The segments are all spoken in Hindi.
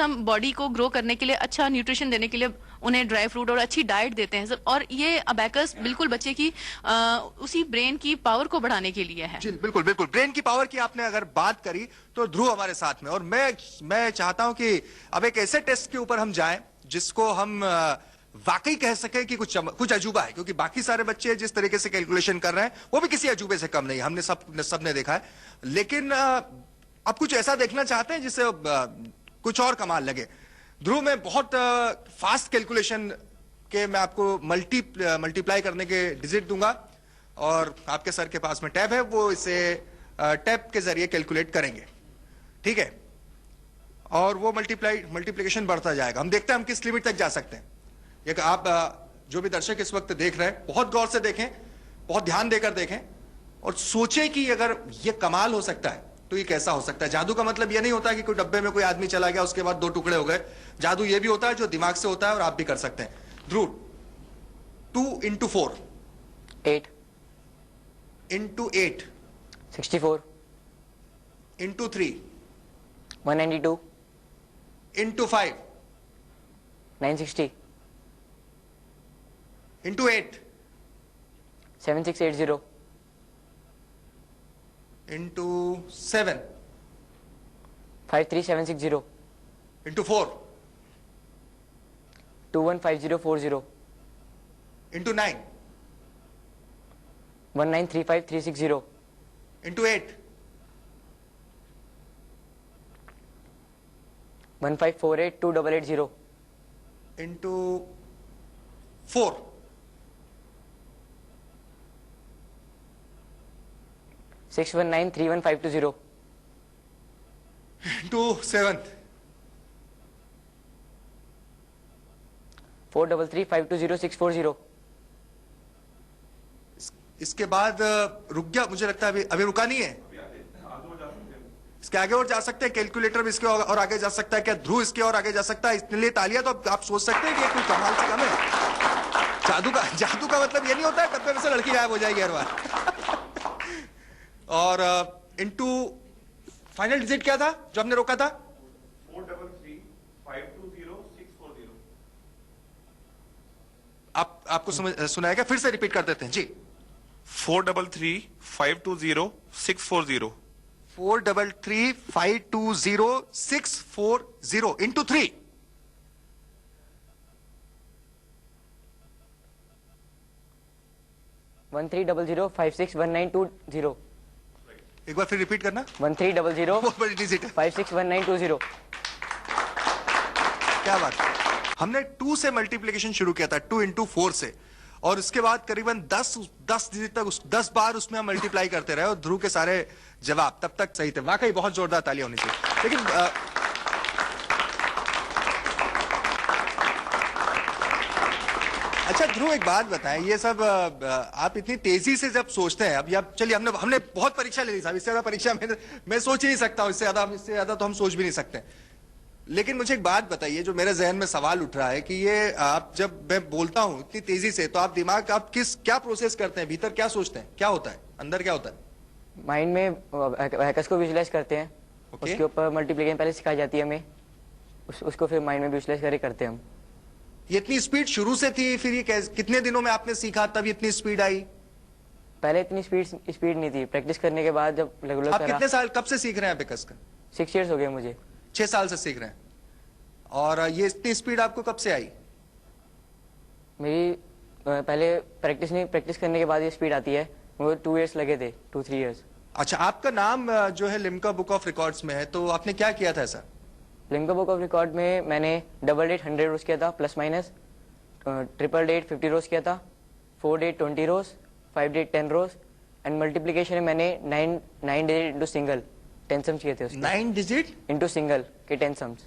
हम बॉडी को ग्रो करने के लिए, अच्छा न्यूट्रिशन देने के लिए उन्हें ड्राई फ्रूट और अच्छी डाइट देते हैं सर। और ये अबैकस बिल्कुल बच्चे की उसी ब्रेन की पावर को बढ़ाने के लिए है। जी बिल्कुल बिल्कुल, ब्रेन की पावर की आपने अगर बात करी तो ध्रुव हमारे साथ में, और मैं चाहता हूं कि अब एक ऐसे टेस्ट के ऊपर हम जाएं जिसको हम वाकई कह सके कि कुछ अजूबा है, क्योंकि बाकी सारे बच्चे जिस तरीके से कैलकुलेशन कर रहे हैं वो भी किसी अजूबे से कम नहीं, हमने सबने देखा है। लेकिन अब कुछ ऐसा देखना चाहते हैं जिससे कुछ और कमाल लगे। ध्रुव में बहुत फास्ट कैलकुलेशन के मैं आपको मल्टीप्लाई करने के डिजिट दूंगा, और आपके सर के पास में टैब है, वो इसे टैब के जरिए कैलकुलेट करेंगे, ठीक है? और वो मल्टीप्लिकेशन बढ़ता जाएगा। हम देखते हैं हम किस लिमिट तक जा सकते हैं। ये आप जो भी दर्शक इस वक्त देख रहे हैं, बहुत गौर से देखें, बहुत ध्यान देकर देखें और सोचें कि अगर ये कमाल हो सकता है तो ये कैसा हो सकता है। जादू का मतलब ये नहीं होता कि कोई डब्बे में कोई आदमी चला गया उसके बाद 2 टुकड़े हो गए। जादू ये भी होता है जो दिमाग से होता है, और आप भी कर सकते हैं। ध्रुव, 2 into 4 8 into 8 64 into 3 192 into 5 960 into 8 7680 into 7 53760 into 4 215040 into 9 1935360 into 8 1548280 into 4 6193150 into 7 433520640 इसके बाद रुक गया, मुझे लगता है अभी रुका नहीं है। इसके आगे और जा सकते हैं, कैलकुलेटर भी इसके और आगे जा सकता है। क्या ध्रुव इसके और आगे जा सकता है? इसके लिए तालियां। तो आप सोच सकते हैं कि कोई कमाल से कम है। जादू का मतलब ये नहीं होता है डब्बे में से लड़की गायब हो जाएगी हर बार। और इनटू फाइनल डिजिट क्या था जो हमने रोका था? 433520640। आपको सुनाया क्या? फिर से रिपीट कर देते हैं जी। 433520640 433520640 into 3 1300561920 एक बार फिर रिपीट करना। 1300 बहुत बड़ी डिजिट है। 561920 क्या बात है। हमने 2 से मल्टीप्लिकेशन शुरू किया था, 2 into 4 से, और इसके बाद करीबन 10 डिजिट तक 10 बार उसमें हम मल्टीप्लाई करते रहे, और ध्रुव के सारे जवाब तब तक सही थे। वाकई बहुत जोरदार तालियां होनी चाहिए। लेकिन अच्छा ध्रुव, एक बात बताएं, ये सब आप इतनी तेजी से जब सोचते हैं, अब चलिए हमने बहुत परीक्षा ले ली साहब, इससे ज्यादा परीक्षा मैं सोच ही नहीं सकता हूं, इससे ज्यादा तो हम सोच भी नहीं सकते। लेकिन मुझे एक बात बताइए, जो मेरे जहन में सवाल उठ रहा है कि ये आप जब मैं बोलता हूं इतनी तेजी से, तो आप दिमाग क्या प्रोसेस करते हैं, भीतर क्या सोचते हैं, क्या होता है, अंदर क्या होता है? माइंड में हैकर्स को विजुलाइज करते हैं। उसके ऊपर मल्टीप्लिकेशन पहले सिखाई जाती है हमें, उसको फिर माइंड में विजुलाइज करते हैं हम। ये इतनी स्पीड शुरू से थी, फिर ये कितने दिनों में आपने सीखा तब इतनी स्पीड आई? पहले इतनी स्पीड नहीं थी, प्रैक्टिस करने के बाद जब रेगुलर आप कितने साल कब से सीख रहे हैं अबेकस का? 6 years हो गए मुझे। 6 साल से सीख रहे हैं। और ये इतनी स्पीड आपको कब से आई? मेरी पहले प्रैक्टिस करने के बाद ये स्पीड आती है, वो 2 years लगे थे, 2-3 years। अच्छा, आपका नाम जो है लिम्का बुक ऑफ रिकॉर्ड्स में है, तो आपने क्या किया था ऐसा? लिम्का बुक ऑफ रिकॉर्ड में मैंने डबल डेट 100 रोज किया था, प्लस माइनस, ट्रिपल डेट 50 रोज किया था, 4 date 20 rose, 5 date 10 rose, and multiplication में मैंने 9 डिजिट इंटू सिंगल 10 सम्स किए थे उसके। 9 डिजिट इंटू सिंगल के 10 सम्स।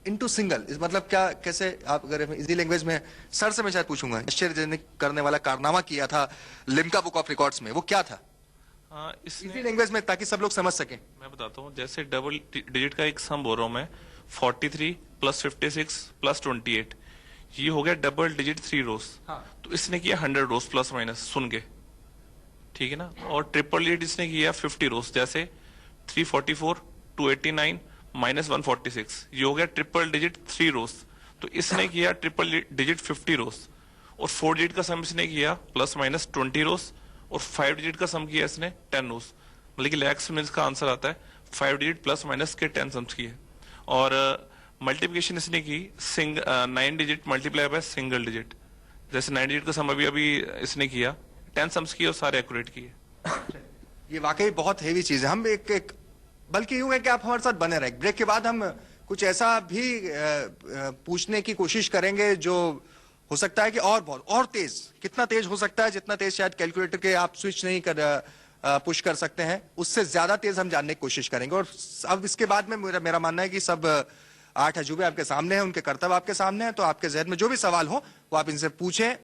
इंटू सिंगल इस मतलब क्या, कैसे? आप अगर इजी लैंग्वेज में सर से मैं शायद पूछूंगा, आश्चर्यजनक करने वाला कारनामा किया था लिम्का बुक ऑफ रिकॉर्ड्स में, वो क्या था? हाँ, इजी लैंग्वेज में, ताकि सब लोग समझ सकें। मैं बताता हूँ। जैसे डबल डिजिट का एक सम बोल रहा हूँ मैं, 43 + 56 + 28, ये हो गया डबल डिजिट 3 रोज। हाँ। तो इसने किया 100 रोज प्लस माइनस सुन के, ठीक है ना। और ट्रिपल डिजिट इसने किया 50 रोज, जैसे 344, 289 माइनस 146, ये हो गया ट्रिपल डिजिट 3 रोज। तो इसने किया ट्रिपल डिजिट 50 रोज, और 4 डिजिट का सम इसने किया प्लस माइनस 20 रोज, और 5 डिजिट का सम किया इसने 10 रोज। मतलब कि लैक्स में इसका आंसर आता है 5 डिजिट प्लस माइनस के 10 सम्स किए। और मल्टीप्लिकेशन इसने की 9 digit multiply by single digit, जैसे 9 डिजिट का सम अभी इसने किया, 10 सम्स किए और सारे एक्यूरेट किए। ये वाकई बहुत हेवी चीज है। हम एक बल्कि यूं है कि आप हमारे साथ बने रहे। ब्रेक के बाद हम कुछ ऐसा भी पूछने की कोशिश करेंगे जो हो सकता है कि और बहुत और तेज, कितना तेज हो सकता है, जितना तेज शायद कैलकुलेटर के आप स्विच नहीं पुश कर सकते हैं, उससे ज्यादा तेज हम जानने की कोशिश करेंगे। और अब इसके बाद में मेरा मानना है कि सब 8 अजूबे आपके सामने हैं, उनके कर्तव्य आपके सामने हैं, तो आपके जहन में जो भी सवाल हो वो आप इनसे पूछें।